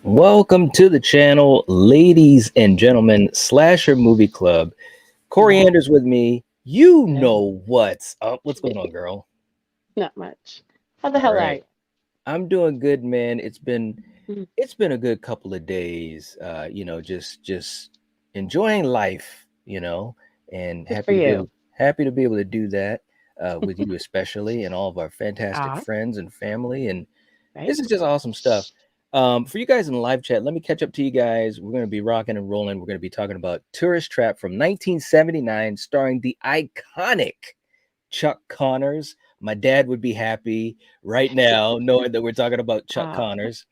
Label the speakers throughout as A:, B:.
A: Welcome to the channel, ladies and gentlemen, Slasher Movie Club.
B: Yeah,
A: Coriander's with me. You
B: yeah,
A: know what's up. What's going on, girl?
B: not much. How the
A: All
B: hell are
A: right.
B: you?
A: I'm doing good, man. It's been
B: Mhm.
A: it's been a good couple of days. Just enjoying life, and
B: Good for you.
A: happy to be able to do that with you especially and all of our fantastic
B: Ah,
A: friends and family. And
B: right?
A: this is just awesome stuff. For you guys in the live chat, let me catch up to you guys. We're going to be rocking and rolling. We're going to be talking about Tourist Trap from 1979, starring the iconic Chuck Connors. My dad would be happy right now knowing that we're talking about Chuck
B: Ah,
A: Connors.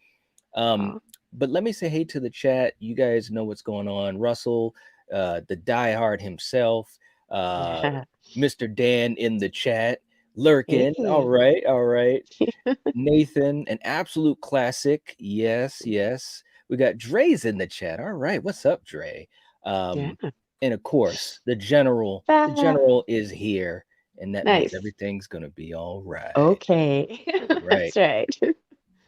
A: Um,
B: ah,
A: but let me say hey to the chat. You guys know what's going on. Russell, the diehard himself, uh,
B: yeah.
A: Mr. Dan in the chat, lurking. All
B: Hey.
A: right, all right. Nathan, an absolute classic. Yes, yes. We got Dre's in the chat. All right, what's up, Dre?
B: Yeah.
A: And of course, the general. The
B: Ah,
A: general is here, and that means
B: nice.
A: everything's gonna be all right.
B: Okay.
A: All right.
B: That's right.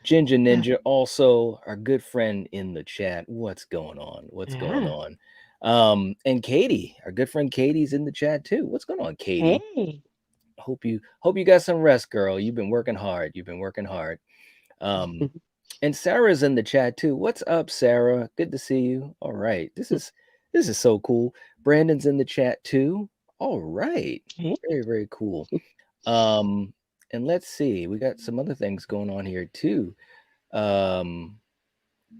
A: Ginger Ninja, also our good friend in the chat. What's going on? What's going
B: Yeah.
A: on? And Katie, our good friend Katie's in the chat too. What's going on, Katie?
B: Hey.
A: Hope you got some rest, girl. You've been working hard. You've been working hard. Um, and Sarah's in the chat too. What's up, Sarah? Good to see you. All right. This is so cool. Brandon's in the chat too. All right.
B: Hey.
A: Very, very cool. Um, and let's see. We got some other things going on here too. Um,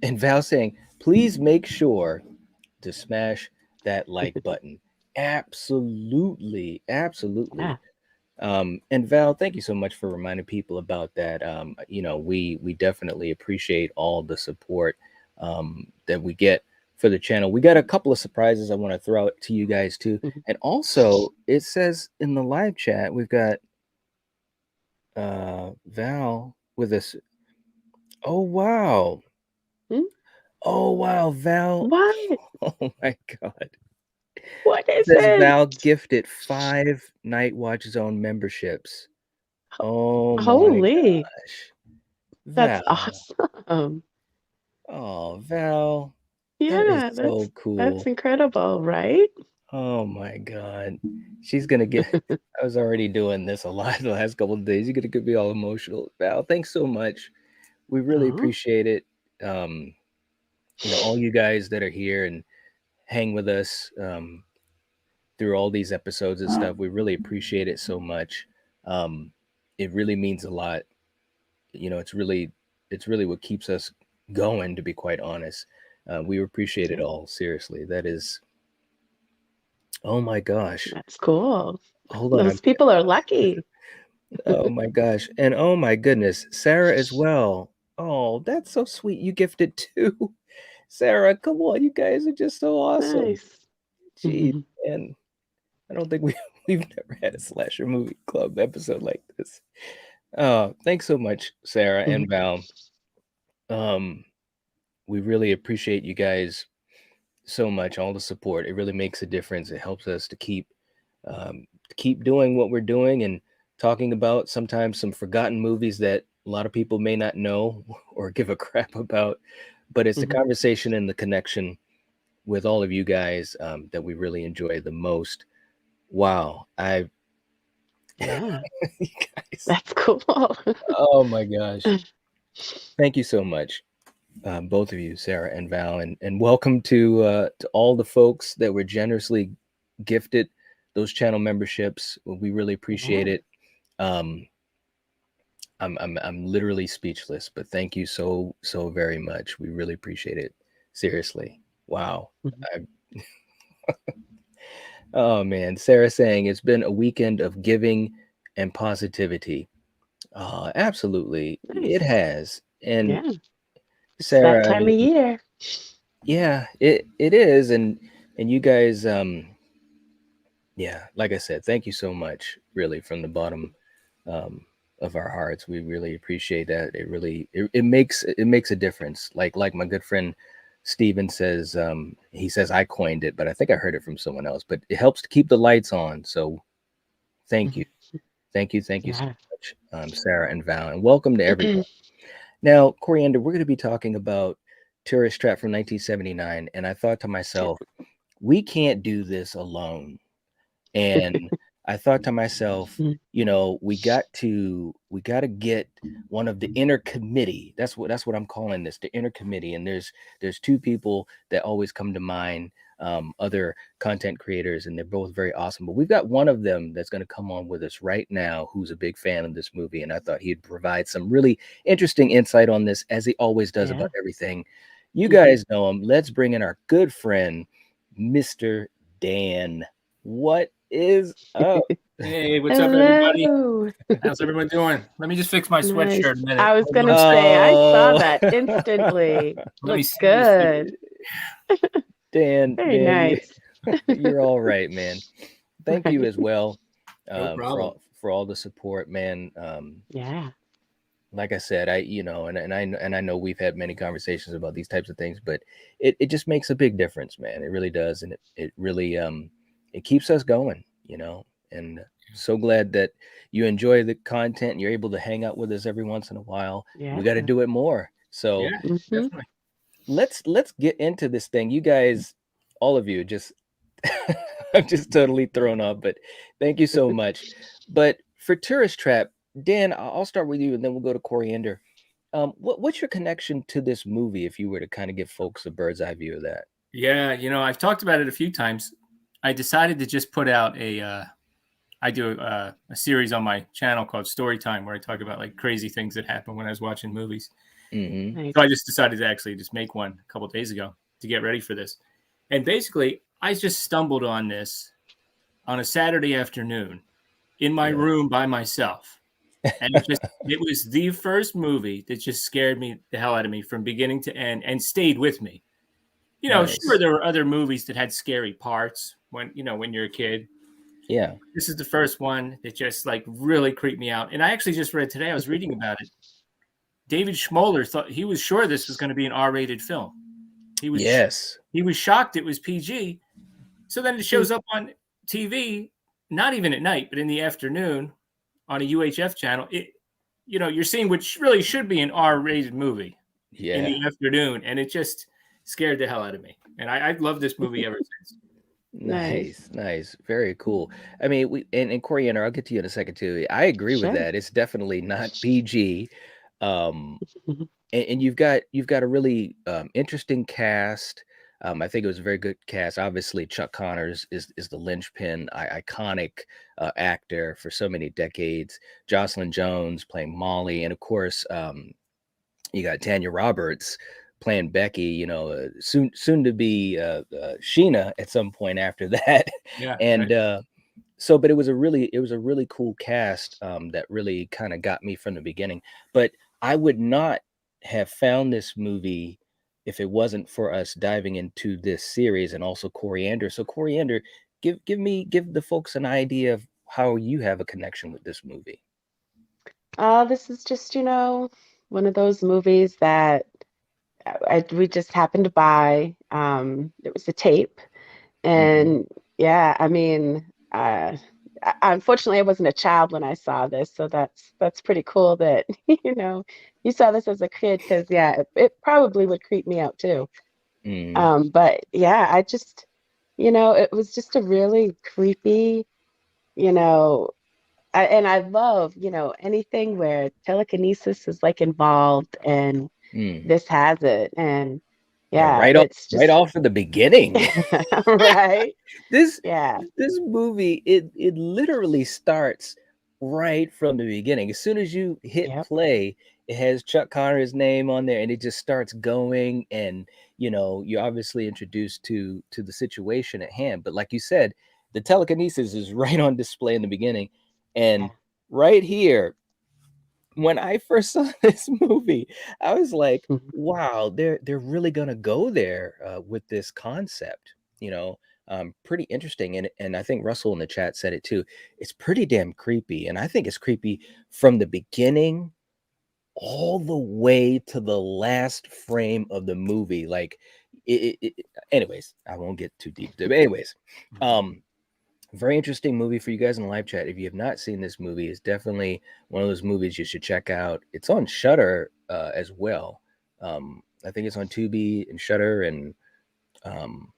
A: and Val saying, please make sure to smash that like button. Absolutely, absolutely.
B: Yeah.
A: And Val, thank you so much for reminding people about that. We definitely appreciate all the support that we get for the channel. We got a couple of surprises I want to throw out to you guys too. And also, it says in the live chat we've got Val with us. Oh wow!
B: Hmm?
A: Oh wow, Val!
B: What?
A: Oh my God!
B: What
A: It
B: is
A: says
B: it?
A: Val gifted 5 Nightwatch Zone memberships. Oh my
B: Holy.
A: gosh,
B: That's
A: Val!
B: awesome.
A: Oh, Val, that is
B: Yeah,
A: so
B: that's
A: cool.
B: incredible, right?
A: Oh my God. She's gonna get I was already doing this a lot the last couple of days. You're gonna get me all emotional. Val, thanks so much. We really
B: Oh.
A: appreciate it. Um, all you guys that are here and hang with us through all these episodes and stuff. We really appreciate it so much. Um, it really means a lot. It's really what keeps us going, to be quite honest. We appreciate it
B: Yeah,
A: all. Seriously. That is Oh my gosh.
B: that's cool.
A: Hold on.
B: Those people are lucky.
A: Oh my gosh. And oh my goodness, Sarah as well. Oh, that's so sweet. You gifted too. Sarah, come on. You guys are just so awesome.
B: Nice.
A: Geez. And I don't think we've never had a slasher movie club episode like this. Thanks so much, Sarah and Val. Um, we really appreciate you guys so much, all the support. It really makes a difference. It helps us to keep doing what we're doing and talking about sometimes some forgotten movies that a lot of people may not know or give a crap about. But it's the conversation and the connection with all of you guys that we really enjoy the most. Wow, I
B: Yeah,
A: you guys,
B: that's cool.
A: oh my gosh, thank you so much, both of you, Sarah and Val, and welcome to all the folks that were generously gifted those channel memberships. We really appreciate
B: Yeah.
A: it. Um, I'm literally speechless, but thank you so very much. We really appreciate it. Seriously. Wow. I, oh man, Sarah saying it's been a weekend of giving and positivity. Absolutely. It
B: Nice.
A: has. And
B: Yeah, it's that
A: Sarah, I
B: time of
A: mean,
B: year.
A: yeah, it is. And you guys, yeah, like I said, thank you so much, really, from the bottom um, of our hearts. We really appreciate that. It makes a difference. Like my good friend Steven says, he says I coined it, but I think I heard it from someone else. But it helps to keep the lights on. So thank you,
B: Mhm.
A: thank you so
B: Yeah.
A: much, Sarah and Val, and welcome to everyone. Now, Coriander, we're going to be talking about Tourist Trap from 1979, and I thought to myself, we can't do this alone. And I thought to myself,
B: Mhm.
A: we got to get one of the inner committee. That's what I'm calling this, the inner committee. And there's two people that always come to mind, other content creators, and they're both very awesome. But we've got one of them that's going to come on with us right now, who's a big fan of this movie, and I thought he'd provide some really interesting insight on this, as he always does
B: Yeah.
A: about everything. You
B: Mhm.
A: guys know him. Let's bring in our good friend, Mr. Dan. What is up?
C: Hey, what's up, everybody?
B: Hello.
C: How's everyone doing? Let me just fix my
B: Nice.
C: sweatshirt a minute.
B: I was
C: Hold
B: gonna
C: on.
B: say, I saw
A: Oh,
B: that instantly.
C: Let me
B: Looked
C: see.
B: good.
A: Dan,
B: Very nice.
A: you're all right, man. Thank you
B: Right.
A: as well,
C: No problem.
A: for all the support, man.
B: Yeah.
A: Like I said, I know we've had many conversations about these types of things, but it just makes a big difference, man. It really does, and it really it keeps us going, And so glad that you enjoy the content and you're able to hang out with us every once in a while.
B: Yeah.
A: We got to do it more. So
C: Yeah,
B: Mhm.
C: definitely.
A: let's get into this thing. You guys, all of you, just I'm just totally thrown off, but thank you so much. But for Tourist Trap, Dan, I'll start with you, and then we'll go to Coriander. What's your connection to this movie, if you were to kind of give folks a bird's eye view of that?
C: Yeah, I've talked about it a few times. I decided to just put out I do a series on my channel called Story Time, where I talk about like crazy things that happen when I was watching movies.
A: Mm-hmm.
B: Nice.
C: So I just decided to actually just make one a couple of days ago to get ready for this. And basically, I just stumbled on this on a Saturday afternoon in my
A: Yeah.
C: room by myself. And it was the first movie that just scared me the hell out of me from beginning to end and stayed with me.
A: Nice.
C: Sure, there were other movies that had scary parts when you're a kid.
A: Yeah.
C: This is the first one that just like really creeped me out. And I actually just read today, I was reading about it. David Schmoller thought he was sure this was going to be an R-rated film. He was
A: Yes.
C: he was shocked it was PG. So then it shows up on TV, not even at night, but in the afternoon on a UHF channel. You're seeing what really should be an R-rated movie in
A: Yeah.
C: the afternoon, and it just scared the hell out of me. And I've loved this movie ever since.
A: Nice, nice, very cool. I mean, and Coriander, I'll get to you in a second too. I agree with
B: Sure.
A: that. It's definitely not PG. Um,
B: Mhm.
A: and you've got a really interesting cast. I think it was a very good cast. Obviously, Chuck Connors is the linchpin, iconic actor for so many decades. Jocelyn Jones playing Molly, and of course, you got Tanya Roberts playing Becky. Soon to be Sheena at some point after that,
C: Yeah,
A: and
C: right.
A: but it was a really cool cast that really kind of got me from the beginning. But I would not have found this movie if it wasn't for us diving into this series, and also Coriander. So Coriander, give the folks an idea of how you have a connection with this movie.
B: This is just, one of those movies that we just happened to buy. It was a tape.
A: Hmm.
B: And yeah, I mean, unfortunately, I wasn't a child when I saw this, so that's pretty cool that you saw this as a kid, because yeah, it probably would creep me out too.
A: Hmm.
B: But yeah, I just, it was just a really creepy, you know, and I love, anything where telekinesis is like involved, and
A: Mm.
B: this has it, and
A: Yeah,
B: yeah, it's
A: right
B: just
A: off at the beginning.
B: right.
A: this
B: Yeah.
A: this movie, it literally starts right from the beginning. As soon as you hit
B: Yep.
A: play, it has Chuck Connor's name on there, and it just starts going. And you're obviously introduced to the situation at hand. But like you said, the telekinesis is right on display in the beginning.
B: Yeah.
A: And right here, when I first saw this movie, I was like,
B: Mhm.
A: wow, they're really gonna go there with this concept, pretty interesting. And I think Russell in the chat said it too. It's pretty damn creepy, and I think it's creepy from the beginning all the way to the last frame of the movie. Like, anyways, I won't get too deep. But anyways, um, very interesting movie for you guys in the live chat. If you have not seen this movie, it's definitely one of those movies you should check out. It's on Shutter as well. I think it's on Tubi and Shutter and um,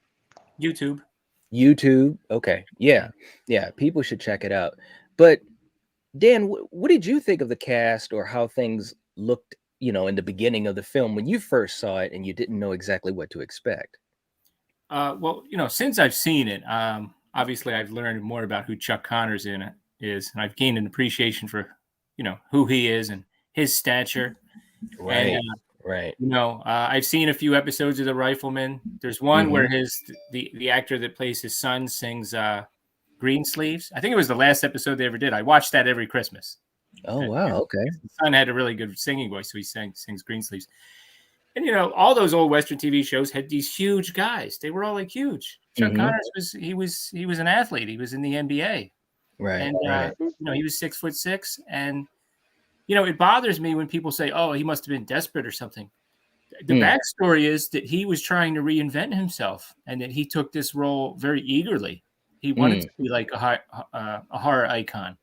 C: YouTube.
A: YouTube. Okay, yeah, people should check it out. But Dan, what did you think of the cast or how things looked, in the beginning of the film when you first saw it and you didn't know exactly what to expect?
C: Well, since I've seen it, obviously I've learned more about who Chuck Connors is, and I've gained an appreciation for, who he is and his stature.
A: Right,
C: And
A: right.
C: I've seen a few episodes of The Rifleman. There's one where
A: Mm-hmm.
C: the actor that plays his son sings Green Sleeves. I think it was the last episode they ever did. I watched that every Christmas.
A: Oh
C: And
A: wow, okay.
C: his son had a really good singing voice, so he sings Green Sleeves. And all those old Western TV shows had these huge guys. They were all like huge. Chuck
A: Mm-hmm.
C: Connors was an athlete. He was in the NBA,
A: Right,
C: and
A: right.
C: he was 6'6", and it bothers me when people say, "Oh, he must have been desperate or something." The backstory is that he was trying to reinvent himself, and that he took this role very eagerly. He wanted to be like a horror icon,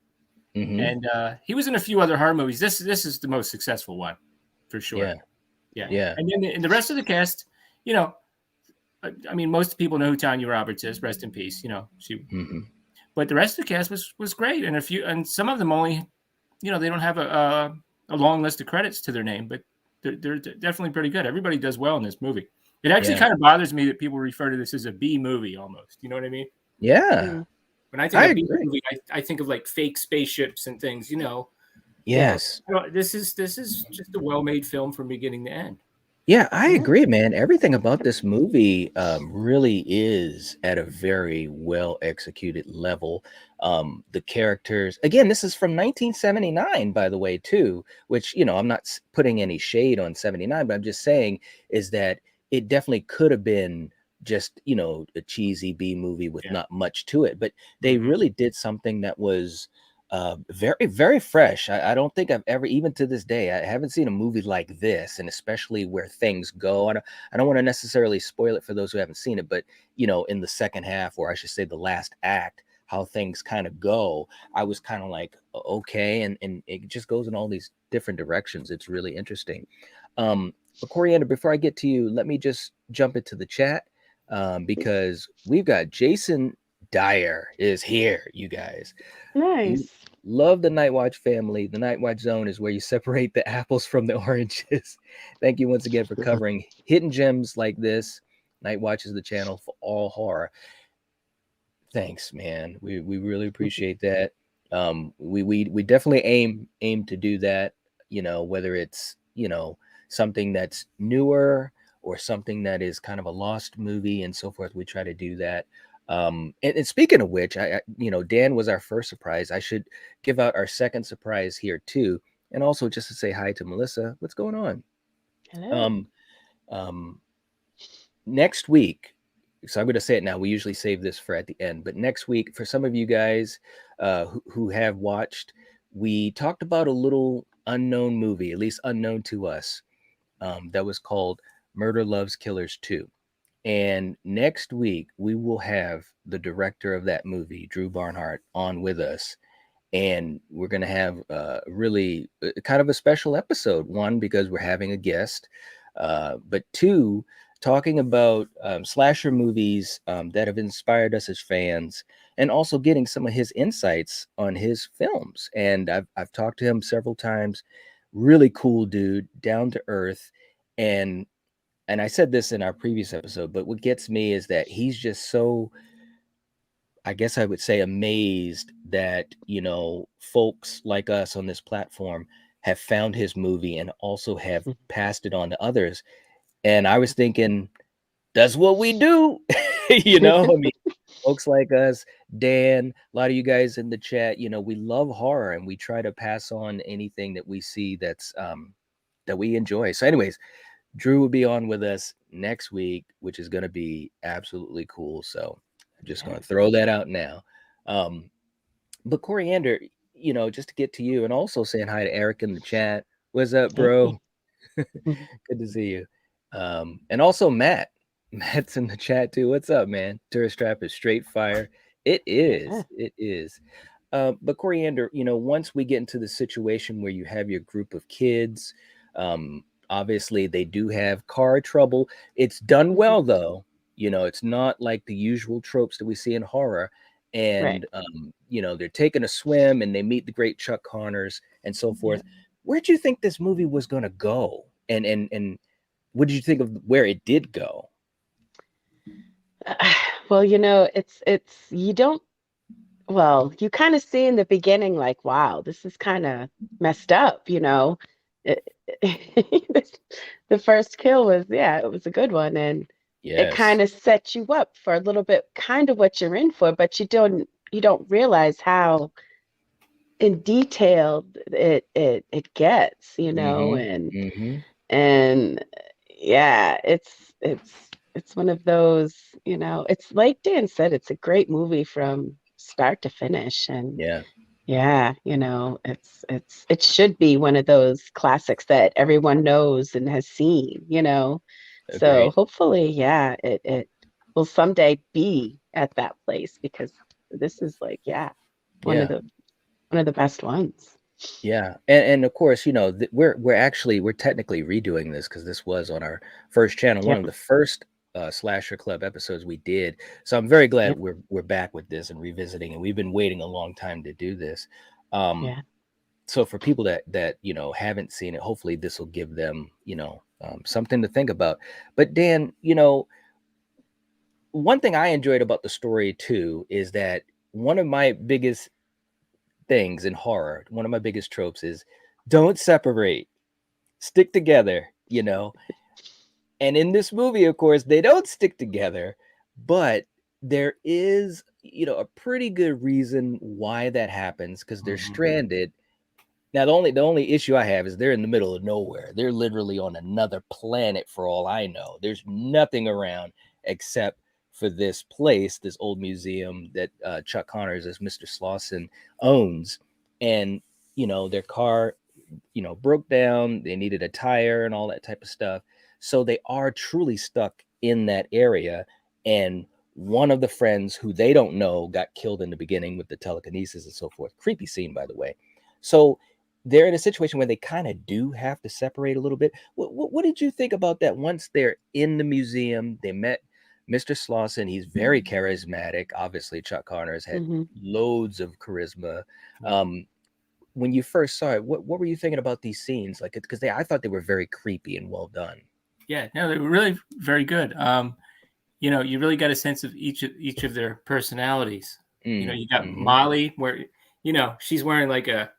A: Mm-hmm.
C: and he was in a few other horror movies. This is the most successful one, for sure.
A: Yeah,
C: Yeah. And then in the rest of the cast, I mean, most people know who Tanya Roberts is. Rest in peace. She.
A: Mm-hmm.
C: But the rest of the cast was great, and some of them only, they don't have a long list of credits to their name, but they're definitely pretty good. Everybody does well in this movie. It actually kind of bothers me that people refer to this as a B movie almost. You know what I mean?
A: Yeah.
C: When I think
A: I
C: of B
A: agree.
C: movie, I think of like fake spaceships and things.
A: Yes.
C: This is just a well-made film from beginning to end.
A: Yeah, I agree, man. Everything about this movie really is at a very well executed level. The characters, again, this is from 1979, by the way, too, which, I'm not putting any shade on 79, but I'm just saying is that it definitely could have been just, a cheesy B movie with not much to it. But they really did something that was very, very fresh. I don't think I've ever, even to this day, I haven't seen a movie like this, and especially where things go. I don't want to necessarily spoil it for those who haven't seen it, but in the second half, or I should say the last act, how things kind of go, I was kind of like, okay, and it just goes in all these different directions. It's really interesting. But Coriander, before I get to you, let me just jump into the chat because we've got Jason Dyer is here, you guys.
B: Nice.
A: Love the Nightwatch family. The Nightwatch zone is where you separate the apples from the oranges. Thank you once again for covering hidden gems like this. Nightwatch is the channel for all horror. Thanks, man. We really appreciate that. We definitely aim to do that. Whether it's something that's newer or something that is kind of a lost movie and so forth. We try to do that. And speaking of which, I Dan was our first surprise. I should give out our second surprise here too, and also just to say hi to Melissa. What's going on?
B: Hello.
A: Next week, so I'm going to say it now. We usually save this for at the end, but next week, for some of you guys who have watched, we talked about a little unknown movie, at least unknown to us, that was called Murder Loves Killers 2. And next week, we will have the director of that movie, Drew Barnhart, on with us. And we're going to have really kind of a special episode. One, because we're having a guest, but two, talking about slasher movies that have inspired us as fans, and also getting some of his insights on his films. And I've talked to him several times. Really cool dude, down to earth. And I said this in our previous episode, but what gets me is that he's just so, I guess I would say, amazed that, folks like us on this platform have found his movie and also have passed it on to others. And I was thinking, that's what we do. I mean, folks like us, Dan, a lot of you guys in the chat, we love horror and we try to pass on anything that we see that's that we enjoy. So anyways, Drew will be on with us next week, which is going to be absolutely cool. So I'm just going to throw that out now. But Coriander, just to get to you, and also saying hi to Eric in the chat. What's up, bro? Good to see you. And also Matt. Matt's in the chat too. What's up, man? Tourist Trap is straight fire. It is.
B: Yeah.
A: It is. But Coriander, once we get into the situation where you have your group of kids, Obviously, they do have car trouble. It's done well, though. It's not like the usual tropes that we see in horror.
B: Right.
A: And, they're taking a swim and they meet the great Chuck Connors and so
B: Yeah.
A: forth. Where do you think this movie was going to go? And what did you think of where it did go?
B: Well, you don't, well, you kind of see in the beginning, like, wow, this is kind of messed up, It, the first kill was, yeah, it was a good one. And it
A: Yes.
B: kind of sets you up for a little bit, kind of what you're in for, but you don't realize how in detail it gets,
A: Mm-hmm.
B: and
A: Mm-hmm.
B: and yeah, it's one of those, it's like Dan said, it's a great movie from start to finish. And
A: Yeah.
B: yeah, it should be one of those classics that everyone knows and has seen. So
A: Agreed.
B: hopefully, yeah, it will someday be at that place, because this is like, yeah, one of
A: Yeah.
B: the one of the best ones.
A: Yeah, and of course, we're technically redoing this because this was on our first channel, one
B: Yep,
A: of the first Slasher Club episodes we did. So I'm very glad
B: yep,
A: we're back with this and revisiting, and we've been waiting a long time to do this. Um,
B: yeah.
A: so for people that haven't seen it, hopefully this will give them something to think about. But Dan, one thing I enjoyed about the story too is that one of my biggest things in horror, one of my biggest tropes is don't separate, stick together. And in this movie, of course, they don't stick together, but there is, a pretty good reason why that happens because they're
C: Mhm.
A: stranded. Now, the only issue I have is they're in the middle of nowhere. They're literally on another planet for all I know. There's nothing around except for this place, this old museum that Chuck Connors as Mr. Slauson owns. And, their car, broke down. They needed a tire and all that type of stuff. So they are truly stuck in that area. And one of the friends who they don't know got killed in the beginning with the telekinesis and so forth. Creepy scene, by the way. So they're in a situation where they kind of do have to separate a little bit. What did you think about that? Once they're in the museum, they met Mr. Slauson. He's very charismatic. Obviously, Chuck Connors had
B: Hmm.
A: loads of charisma.
C: Yeah.
A: Um, when you first saw it, what were you thinking about these scenes? Like, because I thought they were very creepy and well done.
C: Yeah, no, they were really very good. You really got a sense of each of their personalities. You got
A: Mm-hmm.
C: Molly, where she's wearing like a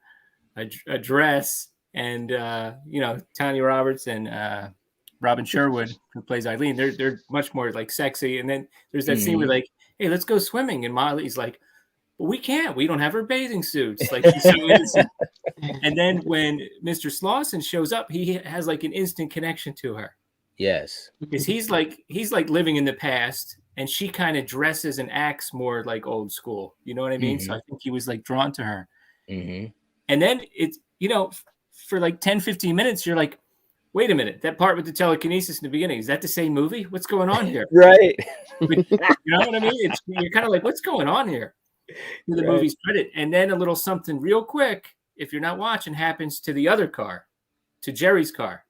C: dress, and Tanya Roberts and Robin Sherwood, who plays Eileen, they're much more like sexy. And then there's that scene where
A: Mm-hmm.
C: like, hey, let's go swimming, and Molly's like, well, we can't. We don't have our bathing suits. Like, she's so innocent. And then when Mr. Slauson shows up, he has like an instant connection to her.
A: Yes.
C: Because he's like living in the past, and she kind of dresses and acts more like old school. You know what I mean? So
A: Mm-hmm.
C: I think he was like drawn to her.
A: Mm-hmm.
C: And then it's for like 10-15 minutes, you're like, wait a minute, that part with the telekinesis in the beginning, is that the same movie? What's going on here?
A: Right.
C: But, you know what I mean? You're kind of like, what's going on here? To the
A: Right.
C: movie's credit. And then a little something real quick, if you're not watching, happens to the other car, to Jerry's car.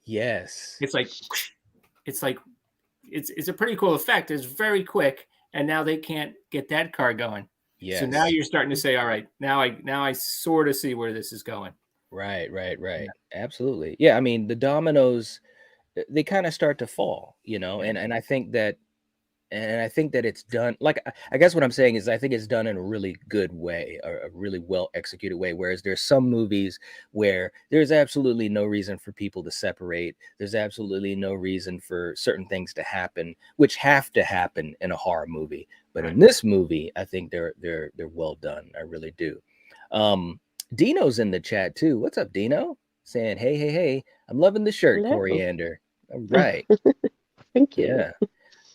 A: Yes.
C: It's like it's a pretty cool effect. It's very quick, and now they can't get that car going. So now
A: Yes.
C: you're starting to say, all right, now I sort of see where this is going.
A: Right. Right.
C: Yeah,
A: Right. Absolutely. Yeah. I mean, the dominoes, they kind of start to fall,
C: yeah,
A: and I think that it's done like I guess what I'm saying is I think it's done in a really good way, a really well executed way. Whereas there's some movies where there's absolutely no reason for people to separate. There's absolutely no reason for certain things to happen, which have to happen in a horror movie. But
C: right.
A: in this movie, I think they're well done. I really do. Um, Dino's in the chat too. What's up, Dino? Saying hey, hey, hey. I'm loving the shirt,
B: Hello.
A: Coriander. All right.
B: Thank you.
A: Yeah.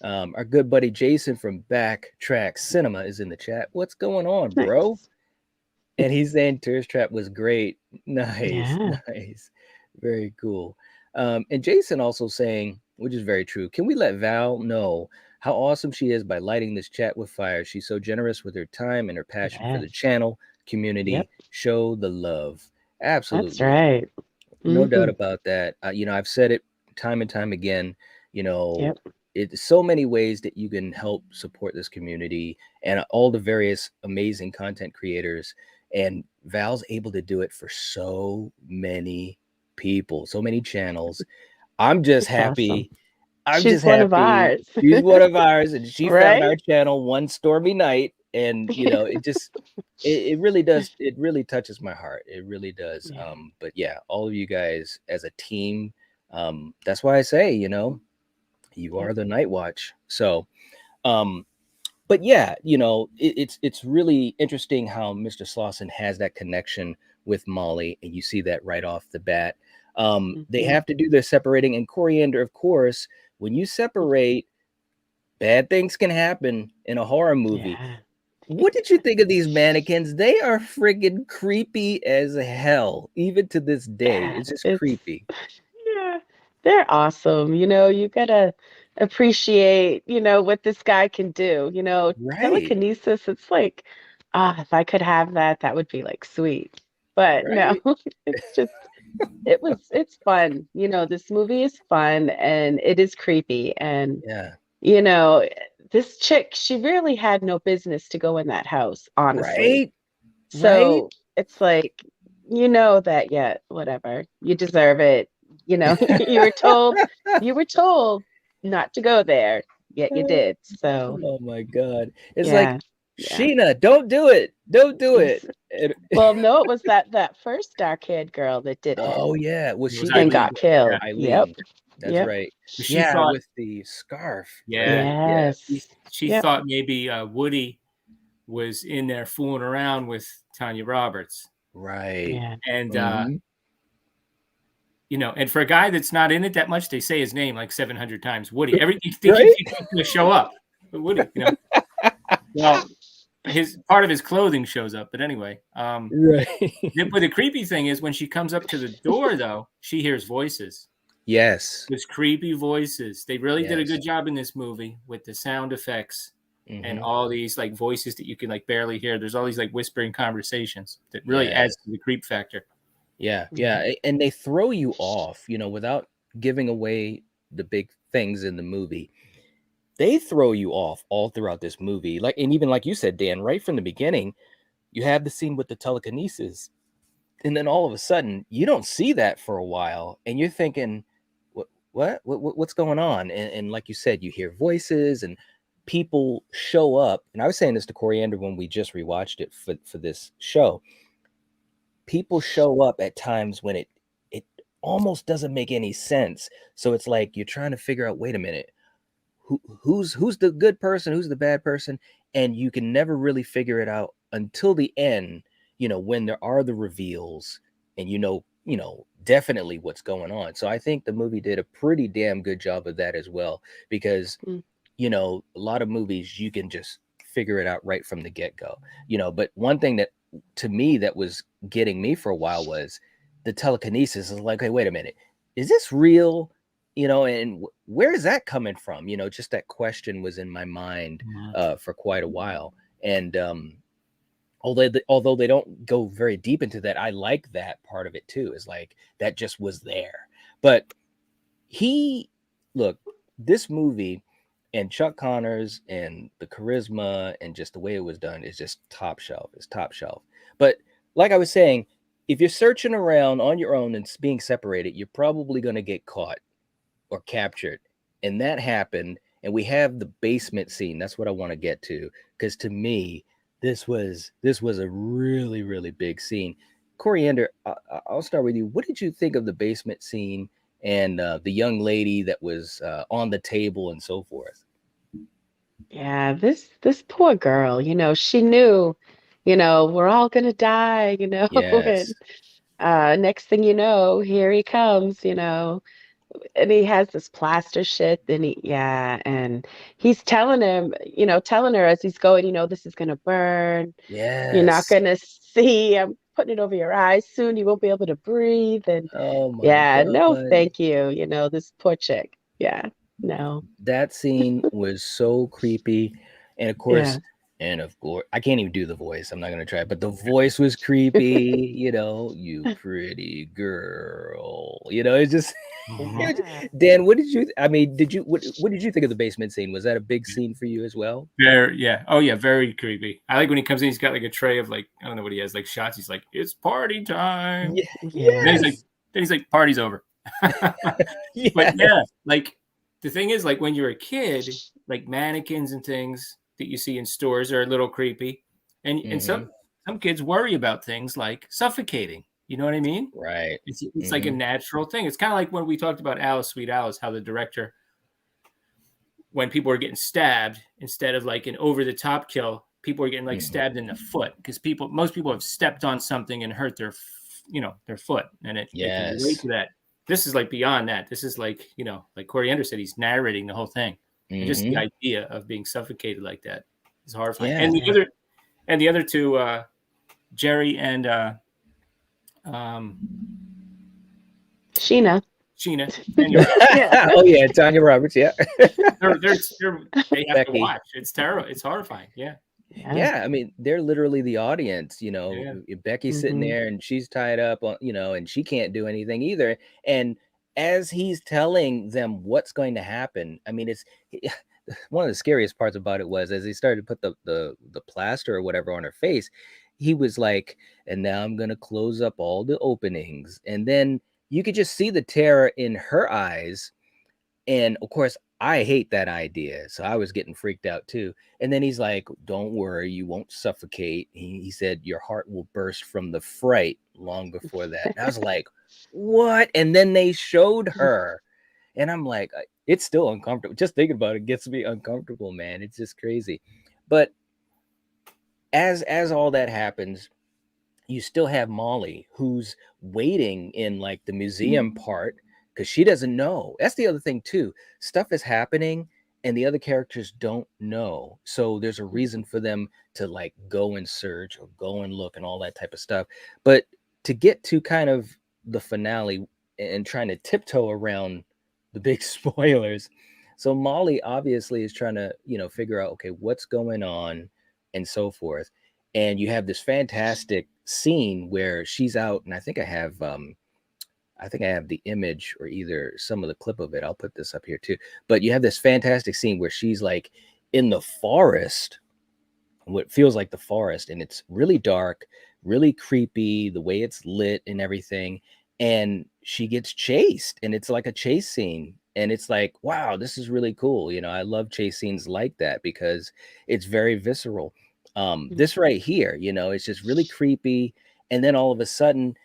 A: Our good buddy Jason from Backtrack Cinema is in the chat. What's going on, bro?
B: Nice.
A: And he's saying Tourist Trap was great. Nice,
B: Yeah.
A: nice. Very cool. And Jason also saying, which is very true, can we let Val know how awesome she is by lighting this chat with fire? She's so generous with her time and her passion for the
B: Yes.
A: channel,
B: Yep.
A: community. Show the love.
B: That's
A: Absolutely.
B: right.
A: No doubt
B: Mm-hmm.
A: about that. I've said it time and time again. You know,
B: Yep.
A: it's so many ways that you can help support this community and all the various amazing content creators. And Val's able to do it for so many people, so many channels. I'm just
B: It's awesome.
A: happy. I'm just
B: She's one of
A: happy.
B: ours,
A: She's one of ours, and she found
B: right?
A: our channel one stormy night. And it just it really does. It really touches my heart. It really does.
B: Yeah.
A: But yeah, all of you guys as a team. That's why I say, you
B: Yep.
A: are the Nightwatch. So, um, but yeah, it's really interesting how Mr. Slauson has that connection with Molly, and you see that right off the bat. They
B: Mm-hmm.
A: have to do their separating, and Coriander, of course, when you separate, bad things can happen in a horror movie.
B: Yeah.
A: What did you think of these mannequins? They are friggin' creepy as hell, even to this day.
B: Yeah.
A: It's just
B: It's
A: creepy.
B: yeah. They're awesome. You gotta appreciate, what this guy can do.
A: Right,
B: Telekinesis, it's like, if I could have that, that would be like sweet. But no,
A: right.
B: it's just it's fun. This movie is fun and it is creepy. And,
A: Yeah,
B: you know, this chick, she really had no business to go in that house, honestly.
A: right, right.
B: So it's like, that, yeah, whatever. You deserve it. You were told not to go there, yet you did. So
A: Oh my God. It's like,
B: yeah, yeah.
A: Sheena, don't do it. Don't do it.
B: It's,
A: And-
B: well, no, it was that first dark-haired girl that did it
A: oh yeah. Well,
C: It was
A: she did
B: and
A: the
C: Eileen.
B: got
C: Yeah.
B: killed. Yep,
A: Eileen. That's
B: yep.
A: right.
C: She
A: Yeah,
C: thought,
A: with the scarf,
C: yeah,
A: right? Yeah.
C: she,
B: Yes.
C: she
B: Yep.
C: thought maybe Woody was in there fooling around with Tanya Roberts.
A: Right.
B: Yeah.
C: And,
A: Hmm.
C: and for a guy that's not in it that much, they say his name like 700 times, Woody. They keep
A: Right?
C: thinking he's going to show up. But Woody. Well, part of his clothing shows up. But anyway,
A: Right.
C: but the creepy thing is when she comes up to the door, though, she hears voices.
A: Yes.
C: There's creepy voices. They really did a
A: Yes.
C: good job in this movie with the sound effects and
A: Hmm.
C: all these like voices that you can like barely hear. There's all these like whispering conversations that really
A: Yeah.
C: adds to the creep factor.
A: Yeah.
B: Yeah.
A: Yeah. And they throw you off, without giving away the big things in the movie. They throw you off all throughout this movie. And even like you said, Dan, right from the beginning, you have the scene with the telekinesis. And then all of a sudden, you don't see that for a while. And you're thinking, what's going on? And like you said, you hear voices and people show up. And I was saying this to Coriander when we just rewatched it for this show. People show up at times when it almost doesn't make any sense. So it's like you're trying to figure out, wait a minute, who's the good person, who's the bad person, and you can never really figure it out until the end, when there are the reveals and definitely what's going on. So I think the movie did a pretty damn good job of that as well, because
B: Mm.
A: a lot of movies you can just figure it out right from the get-go. But one thing that to me that was getting me for a while was the telekinesis. Is like, hey, wait a minute, is this real? And where is that coming from? Just that question was in my mind for quite a while. And although they don't go very deep into that, I like that part of it too. Is like that just was there. But look, this movie and Chuck Connors and the charisma and just the way it was done is just top shelf. It's top shelf. But like I was saying, if you're searching around on your own and being separated, you're probably going to get caught or captured. And that happened. And we have the basement scene. That's what I want to get to. Because to me, this was a really, really big scene. Coriander, I'll start with you. What did you think of the basement scene and the young lady that was on the table and so forth?
B: Yeah, this poor girl, she knew, we're all gonna die,
A: Yes.
B: and next thing you know, here he comes, and he has this plaster shit, and and he's telling her as he's going, this is gonna burn. You're not
A: Yes.
B: gonna see. I'm putting it over your eyes soon. You won't be able to breathe. And
A: Oh my
B: yeah, no,
A: God.
B: thank you. This poor chick. Yeah, no.
A: That scene was so creepy. And of course,
B: Yeah.
A: And of course, I can't even do the voice. I'm not gonna try, but the voice was creepy. You pretty girl. It's just.
B: Yeah.
A: Dan, what did you? I mean, what did you think of the basement scene? Was that a big scene for you as well?
C: Yeah. Oh yeah, very creepy. I like when he comes in, he's got like a tray of like, I don't know what he has, like shots. He's like, it's party time.
A: Yeah.
B: Yeah.
A: Yes.
C: Then he's like, party's over.
A: Yeah.
C: But yeah, like the thing is, like when you're a kid, like mannequins and things that you see in stores are a little creepy, and some kids worry about things like suffocating. You know what I mean?
A: Right.
C: It's like a natural thing. It's kind of like when we talked about Alice, Sweet Alice, how the director, when people were getting stabbed, instead of like an over the top kill, people were getting like stabbed in the foot because most people have stepped on something and hurt their foot, and it can relate
A: Yes.
C: to that. This is like beyond that. This is like, like Coriander said, he's narrating the whole thing. And just the idea of being suffocated like that is horrifying.
A: Yeah.
C: And the other two, Jerry and
B: Sheena.
C: Yeah.
A: Oh yeah, Tanya Roberts. Yeah.
C: they have to
A: Becky.
C: watch. It's terrible. It's horrifying. Yeah.
A: Yeah, I mean, they're literally the audience.
C: Yeah.
A: Becky's sitting there and she's tied up on, and she can't do anything either. And as he's telling them what's going to happen, I mean, it's one of the scariest parts about it was as he started to put the plaster or whatever on her face, he was like, and now I'm gonna close up all the openings, and then you could just see the terror in her eyes. And of course, I hate that idea. So I was getting freaked out too. And then he's like, don't worry, you won't suffocate. He said, your heart will burst from the fright long before that. And I was like, what? And then they showed her. And I'm like, it's still uncomfortable. Just thinking about it gets me uncomfortable, man. It's just crazy. But as all that happens, you still have Molly who's waiting in like the museum part because she doesn't know. That's the other thing too. Stuff is happening and the other characters don't know. So there's a reason for them to like go and search or go and look and all that type of stuff. But to get to kind of the finale and trying to tiptoe around the big spoilers. So Molly obviously is trying to, figure out, okay, what's going on and so forth. And you have this fantastic scene where she's out, and I think I have the image or either some of the clip of it. I'll put this up here too. But you have this fantastic scene where she's like in the forest, what feels like the forest, and it's really dark, really creepy, the way it's lit and everything. And she gets chased, and it's like a chase scene. And it's like, wow, this is really cool. I love chase scenes like that because it's very visceral. This right here, it's just really creepy. And then all of a sudden,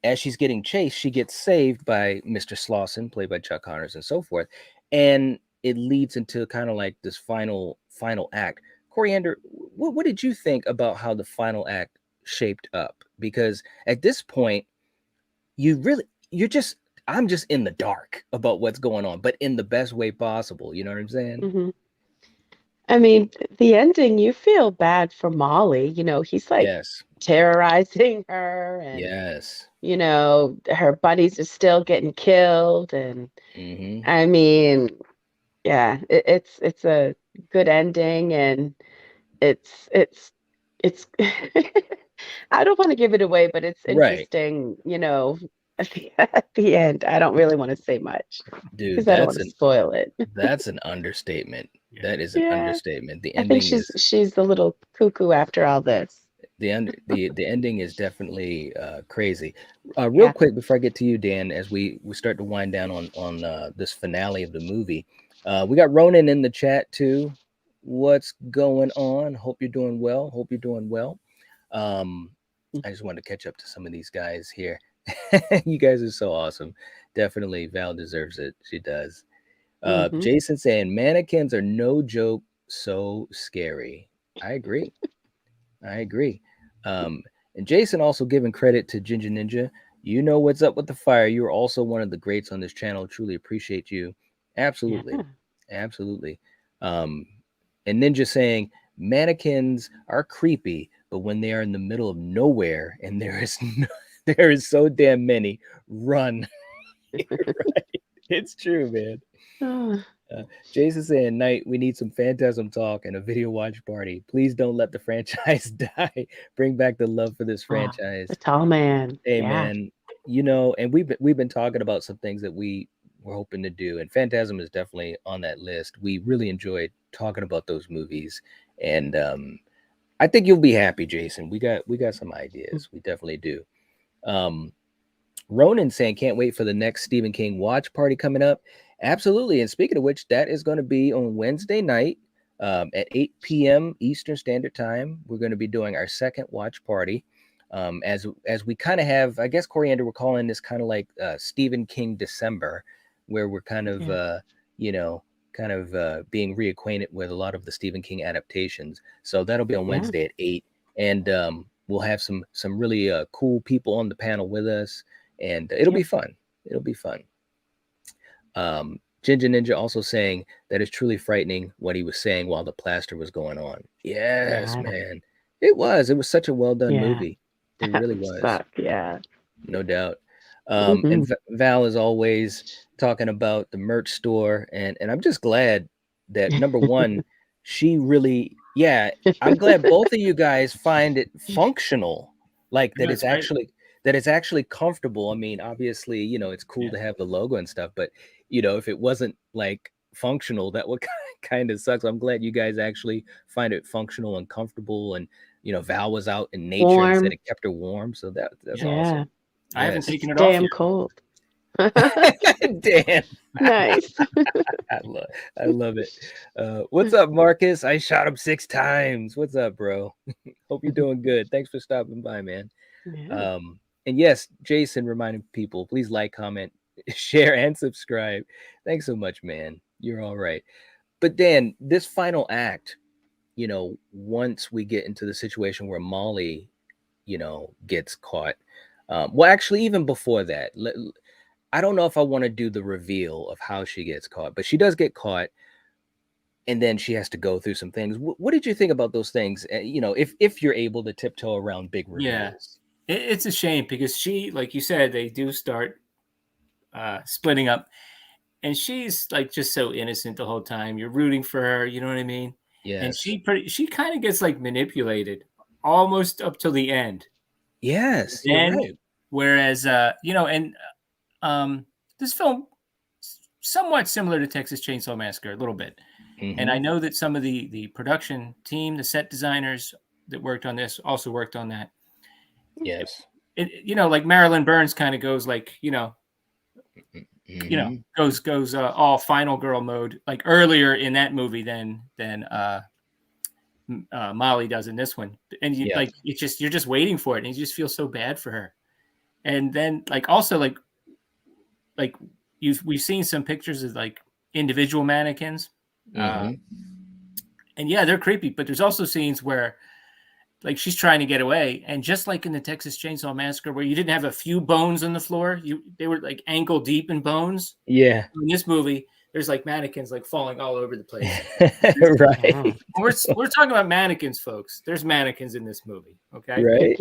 A: as she's getting chased, she gets saved by Mr. Slauson, played by Chuck Connors and so forth. And it leads into kind of like this final act. Coriander, what did you think about how the final act shaped up? Because at this point, I'm just in the dark about what's going on, but in the best way possible. You know what I'm saying?
B: I mean, the ending, you feel bad for Molly. He's like
A: Yes.
B: terrorizing her, and
A: Yes.
B: her buddies are still getting killed, and I mean, yeah, it's a good ending, and it's I don't want to give it away, but it's
A: Right.
B: interesting, at the end. I don't really want to say much
A: Dude,
B: because I don't want to spoil it.
A: That's an understatement. That is an understatement. The
B: I think
A: ending
B: she's a little cuckoo after all this.
A: the ending is definitely crazy. Real quick before I get to you, Dan, as we start to wind down on this finale of the movie, we got Ronan in the chat too. What's going on? Hope you're doing well. I just wanted to catch up to some of these guys here. You guys are so awesome. Definitely, Val deserves it. She does. Jason saying mannequins are no joke, so scary. I agree. And Jason also giving credit to Ginger Ninja. You know what's up with the fire. You're also one of the greats on this channel. Truly appreciate you. Absolutely. And Ninja saying mannequins are creepy, but when they are in the middle of nowhere and there is so damn many, run. Right. It's true, man. Jason saying, "Night, we need some Phantasm talk and a video watch party. Please don't let the franchise die. Bring back the love for this
B: Wow.
A: franchise."
B: The tall man.
A: Hey,
B: Yeah.
A: man, and we've been talking about some things that we're hoping to do, and Phantasm is definitely on that list. We really enjoyed talking about those movies, and I think you'll be happy, Jason. We got some ideas. We definitely do. Ronan saying, "Can't wait for the next Stephen King watch party coming up." Absolutely. And speaking of which, that is going to be on Wednesday night at 8 p.m. Eastern Standard Time. We're going to be doing our second watch party. As we kind of have, I guess, Coriander, we're calling this kind of like Stephen King December, where we're kind of, being reacquainted with a lot of the Stephen King adaptations. So that'll be on Wednesday at 8. And we'll have some really cool people on the panel with us. And it'll be fun. It'll be fun. Ginger Ninja also saying that it's truly frightening what he was saying while the plaster was going on. Yes, man. It was such a well done movie. It really was. No doubt. And Val is always talking about the merch store, and I'm just glad that number one, she really, I'm glad both of you guys find it functional, like that it's actually that it's actually comfortable. I mean, obviously, it's cool to have the logo and stuff, but if it wasn't like functional, that would kind of suck. So I'm glad you guys actually find it functional and comfortable. And Val was out in nature and said it kept her warm, so that's awesome.
C: I haven't taken it
B: Damn
C: off yet.
B: Cold.
A: Damn.
B: Nice.
A: I love it. What's up, Marcus? I shot him 6 times. What's up, bro? Hope you're doing good. Thanks for stopping by, man. And yes, Jason reminding people, please like, comment, share, and subscribe. Thanks so much, man. You're all right. But Dan, this final act, once we get into the situation where Molly, gets caught. Well, actually, even before that, I don't know if I want to do the reveal of how she gets caught, but she does get caught. And then she has to go through some things. What did you think about those things? If you're able to tiptoe around big reveals.
C: It's a shame because she, like you said, they do start splitting up, and she's like just so innocent the whole time. You're rooting for her, you know what I mean?
A: Yes.
C: And she kind of gets like manipulated almost up till the end.
A: Yes, you're right.
C: Whereas this film somewhat similar to Texas Chainsaw Massacre a little bit. Mm-hmm. And I know that some of the production team, the set designers that worked on this also worked on that.
A: Yes.
C: Like Marilyn Burns kind of goes like, goes all final girl mode like earlier in that movie than Molly does in this one. And like you're just waiting for it, and you just feel so bad for her. And then like also like we've seen some pictures of like individual mannequins. And they're creepy, but there's also scenes where like she's trying to get away, and just like in the Texas Chainsaw Massacre where you didn't have a few bones on the floor, they were like ankle deep in bones.
A: Yeah.
C: In this movie, there's like mannequins like falling all over the place.
A: Right.
C: We're talking about mannequins, folks. There's mannequins in this movie, okay?
A: Right.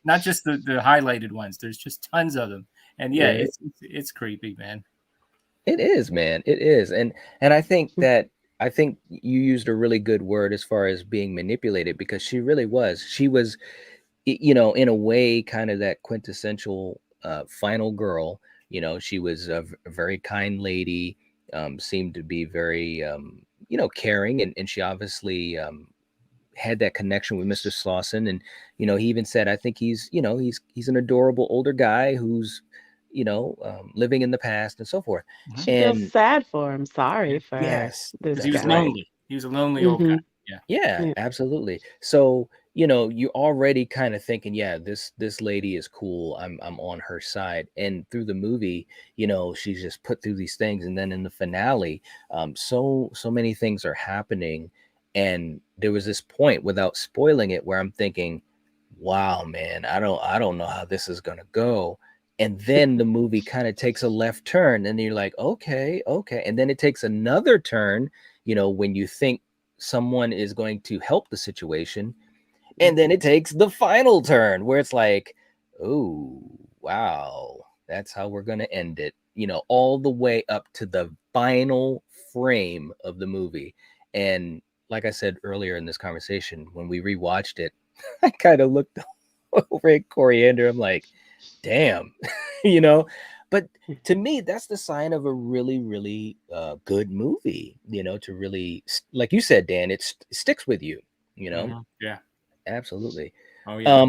C: Not just the highlighted ones. There's just tons of them. And it's creepy, man.
A: It is, man. It is. And I think you used a really good word as far as being manipulated, because she really was. She was, in a way, kind of that quintessential final girl. She was a very kind lady, seemed to be very, caring. And she obviously had that connection with Mr. Slauson. And, he even said, I think he's an adorable older guy who's, living in the past and so forth.
B: She feels sad for him. Sorry for this
C: he was lonely. He was a lonely old guy.
A: Yeah, absolutely. So, you're already kind of thinking, this lady is cool. I'm on her side. And through the movie, she's just put through these things. And then in the finale, so many things are happening. And there was this point, without spoiling it, where I'm thinking, wow, man, I don't know how this is gonna go. And then the movie kind of takes a left turn, and you're like, okay. And then it takes another turn, when you think someone is going to help the situation. And then it takes the final turn where it's like, oh, wow, that's how we're going to end it. All the way up to the final frame of the movie. And like I said earlier in this conversation, when we rewatched it, I kind of looked over at Coriander. I'm like, damn, you know. But to me, that's the sign of a really, really good movie. You know, to really, like you said, Dan, it sticks with you. You know,
C: Yeah,
A: absolutely.
C: oh yeah.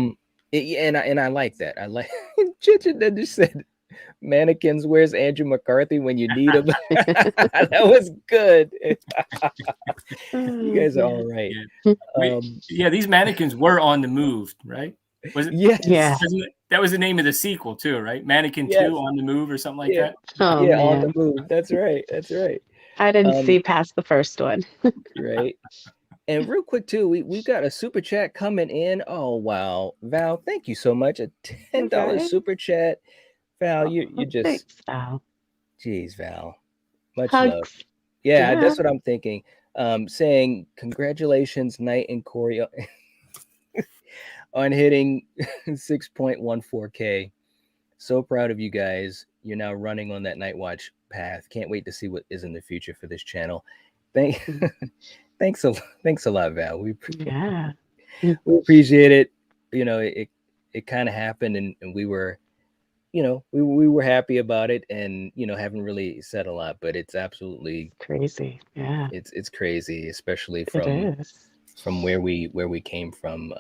A: And I like that. I like Chichen that just said, mannequins, where's Andrew McCarthy when you need him? That was good. You guys are all right.
C: Yeah, these mannequins were on the move, right? Was it?
A: Yes.
B: Yeah.
C: That was the name of the sequel too, right? Mannequin
A: Yes.
C: 2 on the move or something like
A: Yeah.
C: that.
B: Oh,
A: Yeah,
B: man.
A: on the move. That's right. That's right.
B: I didn't see past the first one.
A: Right. And real quick too, we got a super chat coming in. Oh wow, Val, thank you so much. A $10
B: Okay.
A: super chat. Val, you just,
B: Thanks, Val.
A: geez, Val, much
B: Hugs.
A: love. Yeah,
B: Yeah.
A: that's what I'm thinking. Saying congratulations, Knight and Corey, on hitting 6.14K. So proud of you guys. You're now running on that Nightwatch path. Can't wait to see what is in the future for this channel. Thanks a lot, Val.
B: Yeah.
A: We appreciate it. You know, it kind of happened, and we were, you know, we were happy about it, and you know, haven't really said a lot, but it's absolutely
B: Crazy. Yeah.
A: it's crazy, especially
B: It is.
A: from where we came from.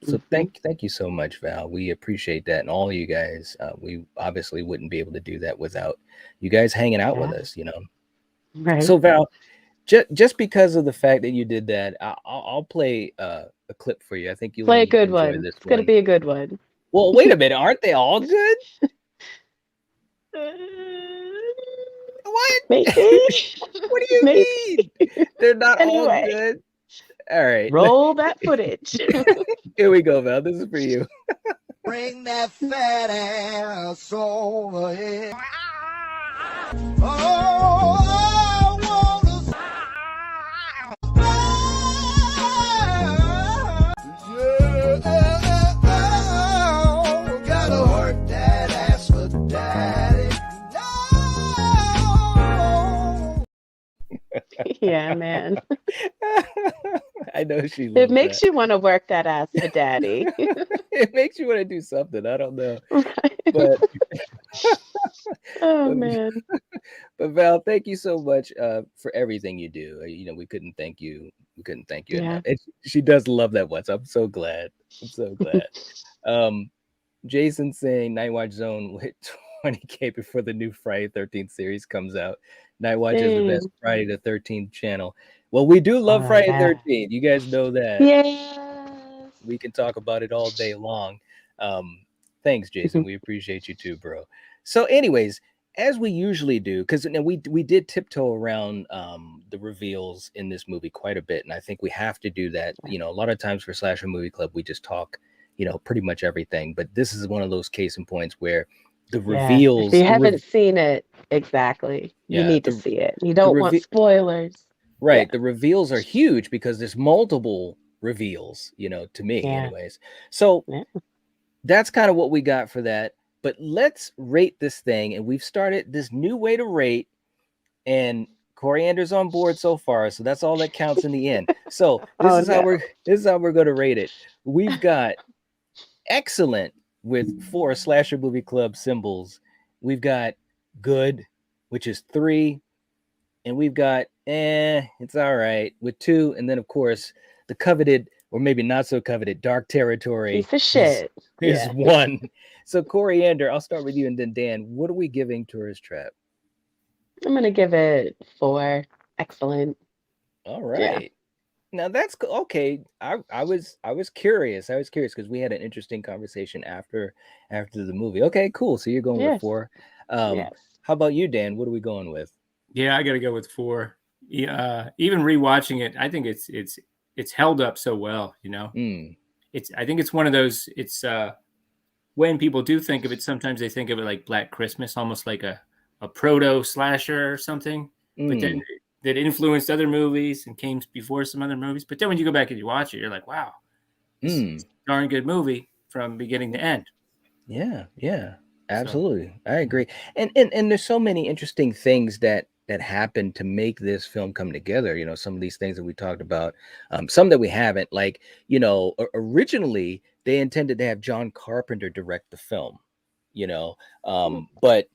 A: So thank you so much, Val. We appreciate that, and all you guys. We obviously wouldn't be able to do that without you guys hanging out with us. You know.
B: Right.
A: So Val, just because of the fact that you did that, I'll play a clip for you. I think you'll
B: play a good
A: enjoy
B: one.
A: this
B: It's gonna be a good one.
A: Well, wait a minute. Aren't they all good? What?
B: Maybe.
A: What do you
B: Maybe.
A: mean? They're not all
B: Anyway.
A: good. All right.
B: Roll that footage.
A: Here we go, Val. This is for you.
D: Bring that fat ass over here. Oh, I wanna. Yeah, gotta work that ass for daddy. No.
B: Yeah, man.
A: I know she loves
B: It makes you want to work that ass for daddy.
A: It makes you want to do something. I don't know.
B: Right.
A: But
B: Oh,
A: but,
B: man.
A: but Val, thank you so much for everything you do. You know, we couldn't thank you. We couldn't thank you enough. And she does love that once. I'm so glad. I'm so glad. Jason saying Nightwatch Zone will hit 20K before the new Friday 13th series comes out. Nightwatch is the best Friday the 13th channel. Well, we do love Friday 13th. You guys know that.
B: Yes.
A: We can talk about it all day long. Thanks, Jason. We appreciate you too, bro. So anyways, as we usually do, because we did tiptoe around the reveals in this movie quite a bit, and I think we have to do that. You know, a lot of times for Slasher Movie Club, we just talk, you know, pretty much everything. But this is one of those case in points where the reveals.
B: If you haven't seen it, exactly, you need to see it. You don't want spoilers.
A: Right. The reveals are huge because there's multiple reveals, you know, to me anyways. So that's kind of what we got for that. But let's rate this thing. And we've started this new way to rate. And Coriander's on board so far. So that's all that counts in the end. So this is how we're going to rate it. We've got excellent with 4 Slasher Movie Club symbols. We've got good, which is 3. And we've got, it's all right with 2. And then, of course, the coveted, or maybe not so coveted, dark territory.
B: Piece of shit.
A: Is 1. So, Coriander, I'll start with you. And then, Dan, what are we giving Tourist Trap?
B: I'm going to give it 4. Excellent.
A: All right. Now, that's okay. I was curious. I was curious because we had an interesting conversation after the movie. Okay, cool. So, you're going with 4. How about you, Dan? What are we going with?
C: Yeah, I got to go with 4. Even rewatching it, I think it's held up so well. You know, I think it's one of those. It's when people do think of it, sometimes they think of it like Black Christmas, almost like a proto slasher or something. But then that influenced other movies and came before some other movies. But then when you go back and you watch it, you're like, wow, it's a darn good movie from beginning to end.
A: Yeah, absolutely. I agree. And there's so many interesting things that that happened to make this film come together. Some of these things that we talked about, some that we haven't. Like, originally they intended to have John Carpenter direct the film. But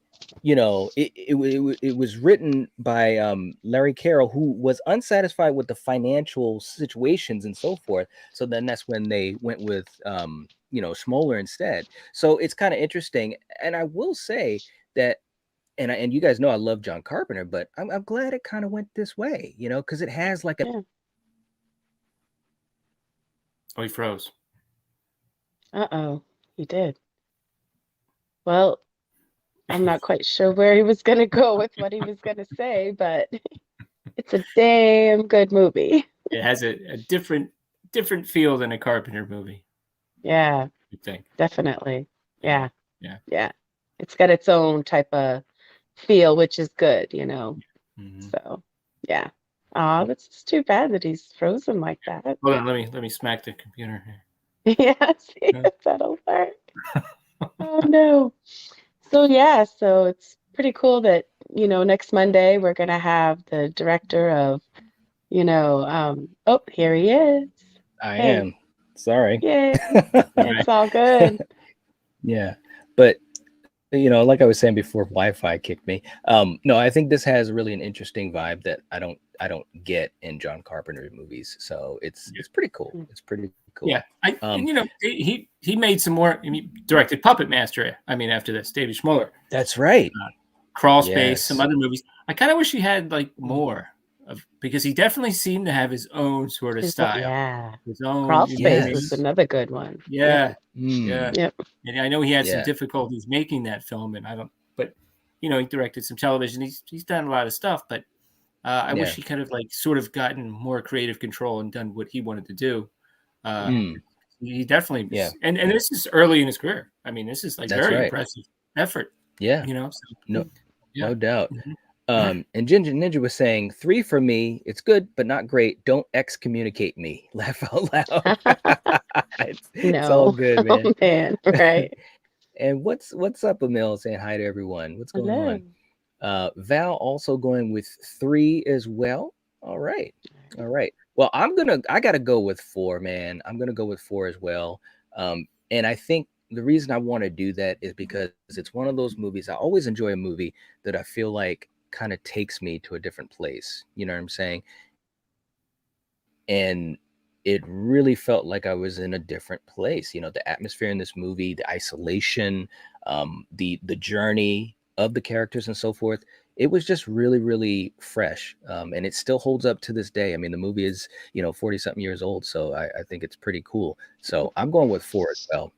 A: it was written by Larry Carroll, who was unsatisfied with the financial situations and so forth. So then that's when they went with Smoller instead. So it's kind of interesting, and I will say that, and you guys know I love John Carpenter, but I'm glad it kind of went this way, because it has like a.
B: Yeah.
C: Oh, he froze.
B: Uh-oh, he did. Well, I'm not quite sure where he was going to go with what he was going to say, but it's a damn good movie.
C: It has a different feel than a Carpenter movie.
B: Yeah,
C: I think.
B: definitely. Yeah.
C: Yeah.
B: Yeah. It's got its own type of feel, which is good,
C: Mm-hmm.
B: So, yeah. Oh, that's just too bad that he's frozen like that.
C: Hold on, let me smack the computer here.
B: Yeah, see if that'll work. Oh no. So yeah, so it's pretty cool that, next Monday we're gonna have the director of, oh, here he is.
A: I
B: Hey.
A: am sorry.
B: Yay. It's all good.
A: Yeah, but like I was saying before, Wi-Fi kicked me. No, I think this has really an interesting vibe that I don't get in John Carpenter movies. So it's pretty cool. It's pretty cool.
C: Yeah, he made some more. He directed Puppet Master. After this, David Schmoller.
A: That's right.
C: Crawl Space,
A: Yes.
C: some other movies. I kind of wish he had like more of, because he definitely seemed to have his own sort of style.
B: Yeah.
C: His own.
B: Crawl Space
A: Yes.
B: was another good one.
C: Yeah.
A: Mm.
C: Yeah.
B: Yep.
C: And I know he had some
A: Yeah.
C: difficulties making that film, and but he directed some television. He's done a lot of stuff, but I wish he kind of like sort of gotten more creative control and done what he wanted to do. He definitely, and this is early in his career. This is like
A: That's
C: very
A: right.
C: impressive effort.
A: Yeah.
C: So,
A: No doubt.
C: Mhm.
A: And Ginger Ninja was saying 3 for me. It's good, but not great. Don't excommunicate me. Laugh out loud. It's all good, man.
B: Oh, man. Right.
A: And what's up, Emil? Saying hi to everyone. What's going
B: Hello.
A: on? Val also going with 3 as well. All right. Well, I gotta go with 4, man. I'm gonna go with 4 as well. And I think the reason I want to do that is because it's one of those movies. I always enjoy a movie that I feel like kind of takes me to a different place. You know what I'm saying? And it really felt like I was in a different place. The atmosphere in this movie, the isolation, the journey of the characters and so forth. It was just really, really fresh. And it still holds up to this day. The movie is, 40 something years old. So I think it's pretty cool. So I'm going with 4 as well.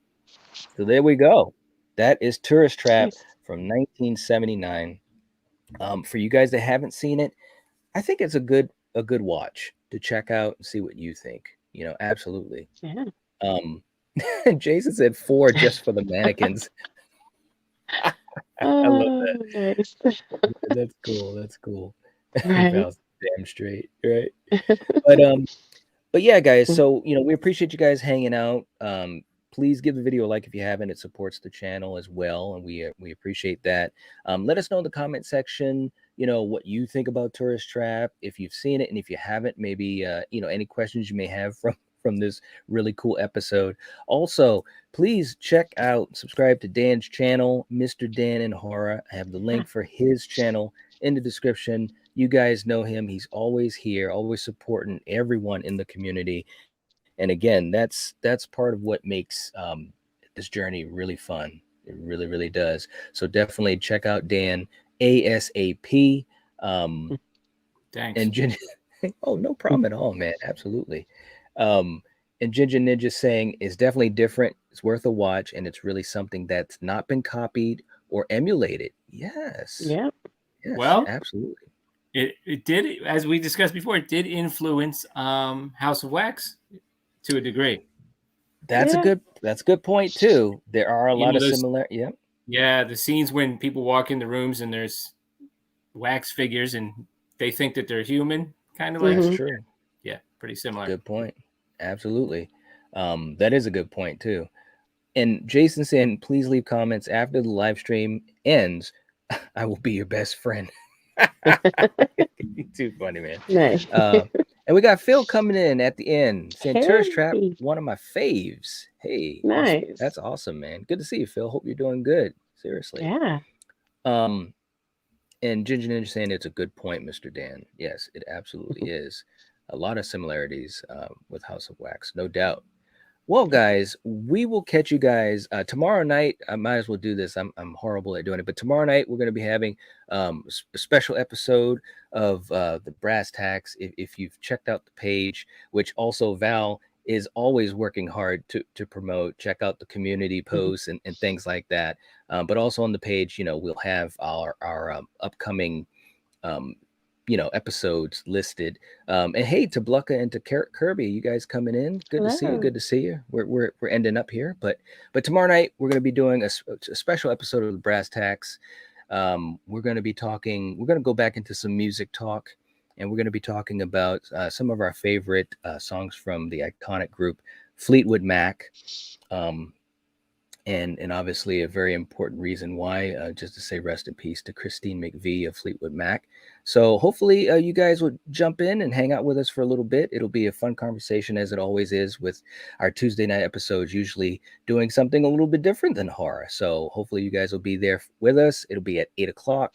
A: So there we go. That is Tourist Trap from 1979. For you guys that haven't seen it, I think it's a good watch to check out and see what you think. Absolutely.
B: Yeah.
A: Jason said 4 just for the mannequins. I love that.
B: Nice.
A: That's cool.
B: Right.
A: Val's damn straight, right? But yeah, guys. So we appreciate you guys hanging out. Please give the video a like if you haven't. It supports the channel as well, and we appreciate that. Let us know in the comment section, what you think about Tourist Trap, if you've seen it, and if you haven't, maybe any questions you may have from this really cool episode. Also, please check out, subscribe to Dan's channel, Mr. Dan in Horror. I have the link for his channel in the description. You guys know him. He's always here, always supporting everyone in the community. And again, that's part of what makes this journey really fun. It really, really does. So definitely check out Dan ASAP.
C: Thanks.
A: And Ginger, oh, no problem at all, man. Absolutely. And Ginger Ninja saying is definitely different. It's worth a watch, and it's really something that's not been copied or emulated. Yes.
B: Yep.
A: Yes,
C: Well,
A: absolutely.
C: It did, as we discussed before, it did influence House of Wax to a degree.
A: That's a good point too. There are a lot of similar. Yep.
C: Yeah, the scenes when people walk in the rooms and there's wax figures and they think that they're human, kind of like.
A: That's true.
C: Yeah, pretty similar.
A: Good point. Absolutely. That is a good point too. And Jason saying, please leave comments after the live stream ends. I will be your best friend. You're too funny, man.
B: Nice.
A: And we got Phil coming in at the end saying Tourist Trap,
B: Hey,
A: one of my faves. Hey,
B: nice.
A: that's awesome, man. Good to see you, Phil. Hope you're doing good. Seriously.
B: Yeah.
A: And Ginger Ninja saying it's a good point, Mr. Dan. Yes, it absolutely is. A lot of similarities with House of Wax, no doubt. Well, guys, we will catch you guys tomorrow night. I might as well do this. I'm horrible at doing it, but tomorrow night we're going to be having a special episode of the Brass Tacks. If you've checked out the page, which also Val is always working hard to promote, check out the community posts and things like that. But also on the page, we'll have our upcoming episodes listed. And hey, to Blucka and to Kirby, you guys coming in. Good to see you.
B: Hello.
A: Good to see you. We're ending up here, but tomorrow night we're going to be doing a special episode of the Brass Tacks. We're going to be talking. We're going to go back into some music talk, and we're going to be talking about some of our favorite songs from the iconic group Fleetwood Mac. And obviously a very important reason why, just to say rest in peace to Christine McVie of Fleetwood Mac. So hopefully you guys will jump in and hang out with us for a little bit. It'll be a fun conversation, as it always is with our Tuesday night episodes, usually doing something a little bit different than horror. So hopefully you guys will be there with us. It'll be at 8:00.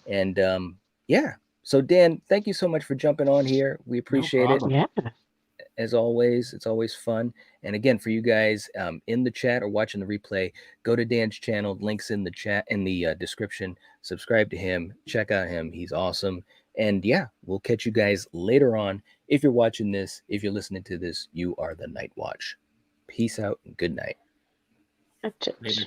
A: And yeah. So Dan, thank you so much for jumping on here. We appreciate it.
B: Yeah.
A: As always, it's always fun. And again, for you guys in the chat or watching the replay, go to Dan's channel. Links in the chat, in the description. Subscribe to him. Check out him. He's awesome. And yeah, we'll catch you guys later on. If you're watching this, if you're listening to this, you are the Nightwatch. Peace out and good night.
B: Gotcha.
C: Later.